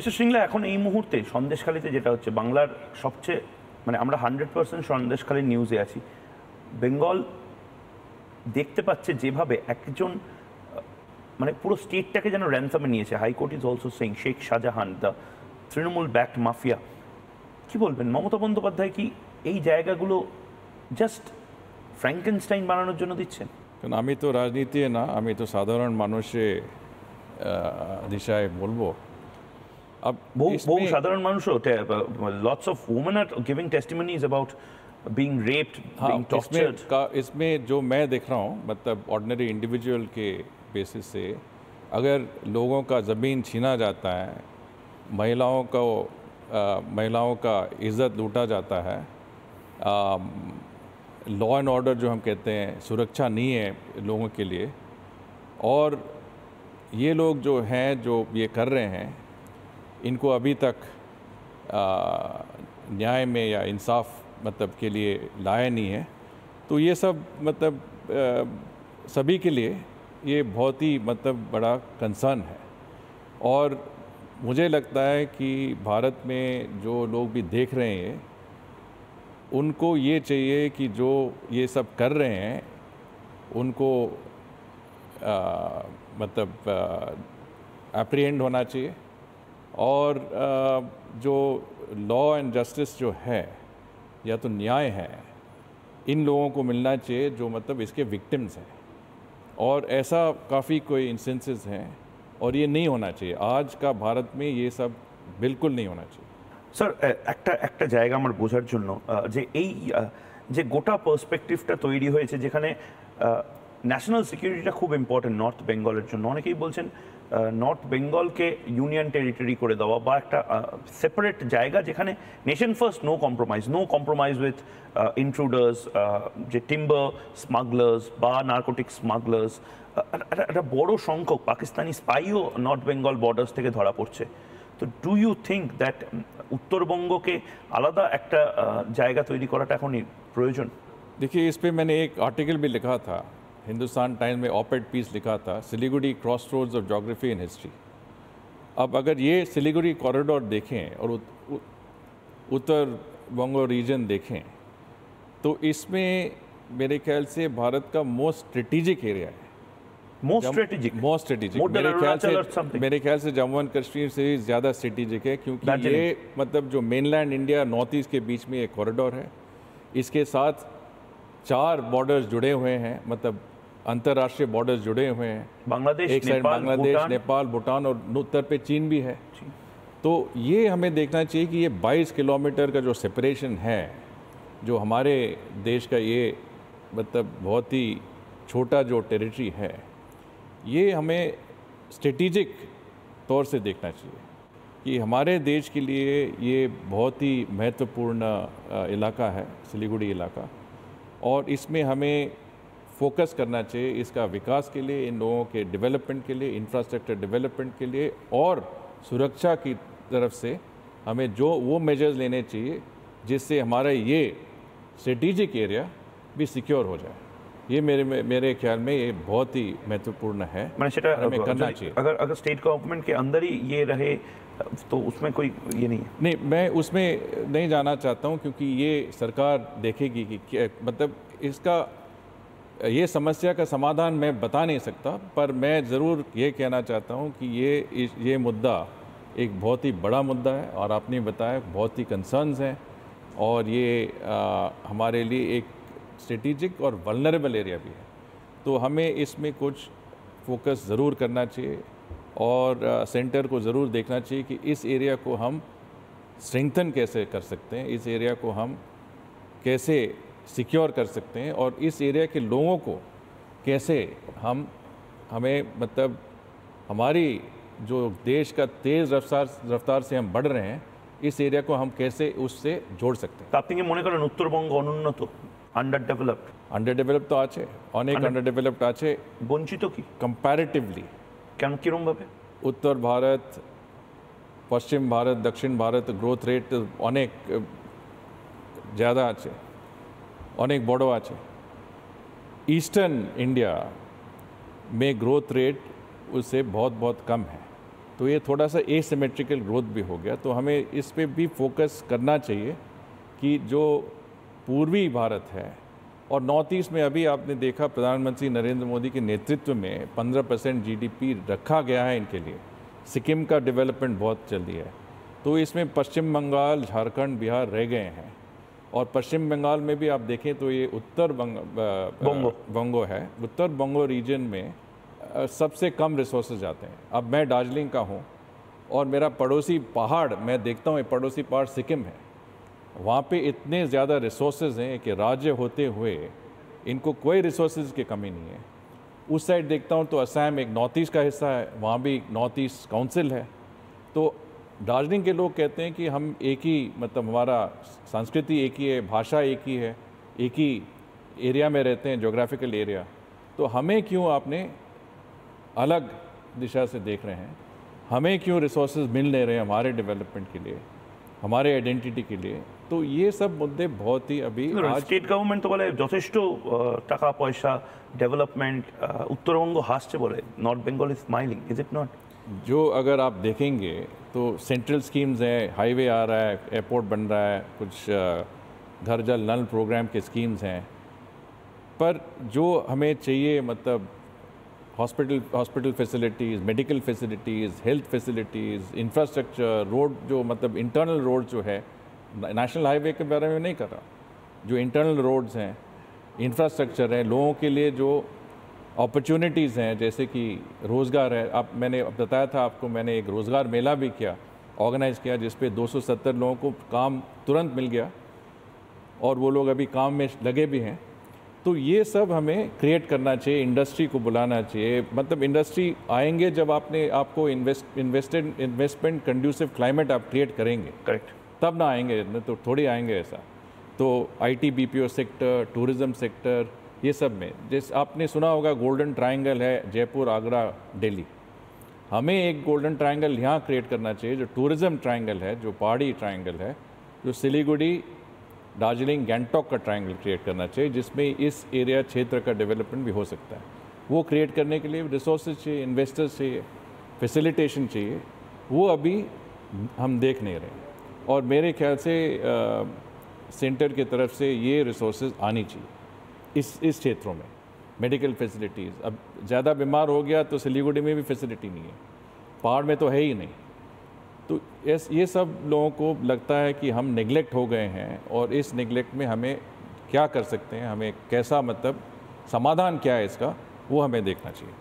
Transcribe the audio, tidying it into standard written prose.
Mister Singla, এখন এই মুহূর্তে সন্দেশখালীতে যেটা হচ্ছে, বাংলার সবচেয়ে মানে আমরা 100% সন্দেশখালীর নিউজে আছি। বেঙ্গল দেখতে পাচ্ছে যেভাবে একজন মানে পুরো স্টেটটাকে যেন র্যানসামে নিয়েছে। High court is also saying Sheikh Shahjahan the Trinamool backed mafia. কি বলবেন, মমতা বন্দ্যোপাধ্যায় কি এই জায়গাগুলো জাস্ট ফ্র্যাঙ্কেনস্টাইন বানানোর জন্য দিচ্ছেন? কারণ আমি তো রাজনীতি না, আমি তো সাধারণ মানুষের দিশায় বলবো। अब বহু সাধারণ মানুষও, lots of women are giving testimonies about being raped, being tortured. इसमें जो मैं देख रहा हूँ, मतलब ऑर्डिनरी इंडिविजुअल के बेसिस से अगर लोगों का ज़मीन छीना जाता है, महिलाओं का इज़्ज़त लूटा जाता है, लॉ एंड ऑर्डर जो हम कहते हैं, सुरक्षा नहीं है लोगों के लिए, और ये लोग जो हैं जो ये कर रहे हैं, इनको अभी तक न्याय में या इंसाफ मतलब के लिए लाया नहीं है। तो ये सब मतलब सभी के लिए ये बहुत ही मतलब बड़ा कंसर्न है। और मुझे लगता है कि भारत में जो लोग भी देख रहे हैं, उनको ये चाहिए कि जो ये सब कर रहे हैं उनको मतलब एप्रीहेंड होना चाहिए, और जो लॉ एंड जस्टिस जो है या तो न्याय है, इन लोगों को मिलना चाहिए जो मतलब इसके विक्टिम्स हैं। और ऐसा काफ़ी कोई इंस्टेंसेस हैं, और ये नहीं होना चाहिए। आज का भारत में ये सब बिल्कुल नहीं होना चाहिए। স্যার, একটা জায়গা আমার বোঝার জন্য, যে এই যে গোটা পার্সপেক্টিভটা তৈরি হয়েছে, যেখানে ন্যাশনাল সিকিউরিটিটা খুব ইম্পর্টেন্ট নর্থ বেঙ্গলের জন্য। অনেকেই বলছেন নর্থ বেঙ্গলকে ইউনিয়ন টেরিটরি করে দেওয়া, বা একটা সেপারেট জায়গা যেখানে nation first, no compromise with intruders, যে টিম্বার স্মাগলার্স বা নার্কোটিক স্মাগলার্স। একটা বড় সংখ্যক পাকিস্তানি স্পাইও নর্থ বেঙ্গল বর্ডার্স থেকে ধরা পড়ছে। তো ডু ইউ থিঙ্ক দ্যাট উত্তরবঙ্গকে আলাদা একটা জায়গা তৈরি করাটা এখনই প্রয়োজন? देखिए, इस पे मैंने एक आर्टिकल भी लिखा था, हिंदुस्तान टाइम्स में ऑपेड पीस लिखा था, Siliguri crossroads of geography and history. अब अगर ये सिलीगुड़ी कॉरिडोर देखें और उत्तर बंगो रीजन देखें, तो इसमें मेरे ख्याल से भारत का मोस्ट स्ट्रेटेजिक एरिया है। मोस्ट स्ट्रेटेजिक मेरे ख्याल से जम्मू एंड कश्मीर से ज़्यादा स्ट्रेटेजिक है, क्योंकि ये मतलब जो मेनलैंड इंडिया नॉर्थ ईस्ट के बीच में एक कॉरिडोर है। इसके साथ 4 बॉर्डर्स जुड़े हुए हैं, मतलब अंतर्राष्ट्रीय बॉर्डर्स जुड़े हुए हैं। बांग्लादेश, एक साइड बांग्लादेश, नेपाल, भूटान, और उत्तर पे चीन भी है। तो ये हमें देखना चाहिए कि ये 22 किलोमीटर का जो सेपरेशन है, जो हमारे देश का ये मतलब बहुत ही छोटा जो टेरिटरी है, ये हमें स्ट्रेटेजिक तौर से देखना चाहिए कि हमारे देश के लिए ये बहुत ही महत्वपूर्ण इलाका है, सिलीगुड़ी इलाका, और इसमें हमें फोकस करना चाहिए इसका विकास के लिए, इन लोगों के डेवलपमेंट के लिए, इंफ्रास्ट्रक्चर डेवलपमेंट के लिए, और सुरक्षा की तरफ से हमें जो वो मेजर्स लेने चाहिए जिससे हमारा ये स्ट्रेटेजिक एरिया भी सिक्योर हो जाए। ये मेरे ख्याल में ये बहुत ही महत्वपूर्ण है, हमें करना चाहिए। अगर स्टेट गवर्नमेंट के अंदर ही ये रहे तो उसमें कोई ये नहीं है। नहीं, मैं उसमें नहीं जाना चाहता हूँ, क्योंकि ये सरकार देखेगी कि मतलब इसका ये समस्या का समाधान मैं बता नहीं सकता, पर मैं ज़रूर ये कहना चाहता हूँ कि ये मुद्दा एक बहुत ही बड़ा मुद्दा है, और आपने बताया बहुत ही कंसर्न्स हैं, और ये हमारे लिए एक स्ट्रेटेजिक और वल्नरेबल एरिया भी है। तो हमें इसमें कुछ फोकस ज़रूर करना चाहिए, और सेंटर को ज़रूर देखना चाहिए कि इस एरिया को हम स्ट्रेंथन कैसे कर सकते हैं, इस एरिया को हम कैसे सिक्योर कर सकते हैं, और इस एरिया के लोगों को कैसे हमें मतलब हमारी जो देश का तेज़ रफ्तार से हम बढ़ रहे हैं, इस एरिया को हम कैसे उससे जोड़ सकते हैं। আপনি কি মনে করেন উত্তরবঙ্গ অনুন্নত, আন্ডারডেভেলপড তো আছে, অনেক আন্ডারডেভেলপড আছে, বঞ্চিত কি কম্প্যারেটিভলি? কেন, কিরমভাবে? उत्तर भारत, पश्चिम भारत, दक्षिण भारत ग्रोथ रेट अनेक ज़्यादा आछे, अनेक बड़ो आछे। ईस्टार्न इंडिया में ग्रोथ रेट उससे बहुत बहुत कम है। तो ये थोड़ा सा एसिमेट्रिकल ग्रोथ भी हो गया। तो हमें इस पे भी फोकस करना चाहिए कि जो पूर्वी भारत है और नॉर्थ ईस्ट में अभी आपने देखा प्रधानमंत्री नरेंद्र मोदी के नेतृत्व में 15% जीडीपी रखा गया है इनके लिए। सिक्किम का डेवलपमेंट बहुत जल्दी है, तो इसमें पश्चिम बंगाल, झारखंड, बिहार रह गए हैं। और पश्चिम बंगाल में भी आप देखें तो ये उत्तर बंगो है। उत्तर बंगो रीजन में सबसे कम रिसोर्सेज आते हैं। अब मैं दार्जिलिंग का हूँ और मेरा पड़ोसी पहाड़, मैं देखता हूँ पड़ोसी पहाड़ सिक्किम है। वहाँ पे इतने ज़्यादा रिसोर्सेज हैं कि राज्य होते हुए इनको कोई रिसोर्सेज की कमी नहीं है। उस साइड देखता हूँ तो असम एक नॉर्थ ईस्ट का हिस्सा है, वहाँ भी नॉर्थ ईस्ट काउंसिल है। तो दार्जिलिंग के लोग कहते हैं कि हम एक ही, मतलब हमारा संस्कृति एक ही है, भाषा एक ही है, एक ही एरिया में रहते हैं, जोग्राफिकल एरिया। तो हमें क्यों आपने अलग दिशा से देख रहे हैं? हमें क्यों रिसोर्सेज मिल नहीं रहे हमारे डेवलपमेंट के लिए, हमारे आइडेंटिटी के लिए? तो ये सब मुद्दे बहुत ही अभी आज স্টেট গভর্নমেন্ট তো বলে যথেষ্ট টাকা পয়সা ডেভেলপমেন্ট উত্তরবঙ্গ হাসছে বলে, north Bengal is smiling, is it not? जो अगर आप देखेंगे तो सेंट्रल स्कीम्स हैं, हाईवे आ रहा है, एयरपोर्ट बन रहा है, कुछ घर जल नल प्रोग्राम के स्कीम्स हैं, पर जो हमें चाहिए मतलब hospital facilities, medical facilities, health facilities, infrastructure, road, जो मतलब इंटरनल रोड जो है, नेशनल हाईवे के बारे में नहीं कर रहा, जो इंटरनल रोड्स हैं, इंफ्रास्ट्रक्चर है, लोगों के लिए जो अपॉर्चुनिटीज़ हैं, जैसे कि रोज़गार है। अब मैंने बताया था आपको, मैंने एक रोज़गार मेला भी किया, ऑर्गेनाइज़ किया, जिस पे 270 लोगों को काम तुरंत मिल गया और वो लोग अभी काम में लगे भी हैं। तो ये सब हमें क्रिएट करना चाहिए, इंडस्ट्री को बुलाना चाहिए। मतलब इंडस्ट्री आएंगे जब आपको इन्वेस्टमेंट कंड्यूसिव क्लाइमेट आप क्रिएट करेंगे, करेक्ट, तब ना आएंगे, न तो थोड़ी आएंगे ऐसा। तो IT, BPO sector, tourism sector, ये सब में, जैसे आपने सुना होगा गोल्डन ट्रायंगल है जयपुर, आगरा, दिल्ली। हमें एक गोल्डन ट्रायंगल यहाँ क्रिएट करना चाहिए, जो टूरिज़्म ट्रायंगल है, जो पहाड़ी ट्रायंगल है, जो सिलीगुड़ी, दार्जिलिंग, गैंगटॉक का ट्रायंगल क्रिएट करना चाहिए, जिसमें इस एरिया क्षेत्र का डेवलपमेंट भी हो सकता है। वो क्रिएट करने के लिए रिसोर्सेज चाहिए, इन्वेस्टर्स चाहिए, फैसिलिटेशन चाहिए। वो अभी हम देख नहीं रहे और मेरे ख्याल से सेंटर की तरफ से ये रिसोर्सेज आनी चाहिए इस क्षेत्रों में। मेडिकल फैसिलिटीज़, अब ज़्यादा बीमार हो गया तो सिलीगुड़ी में भी फैसिलिटी नहीं है, पहाड़ में तो है ही नहीं। तो ये सब लोगों को लगता है कि हम नेग्लेक्ट हो गए हैं और इस नेग्लेक्ट में हमें क्या कर सकते हैं, हमें कैसा, मतलब समाधान क्या है इसका, वो हमें देखना चाहिए।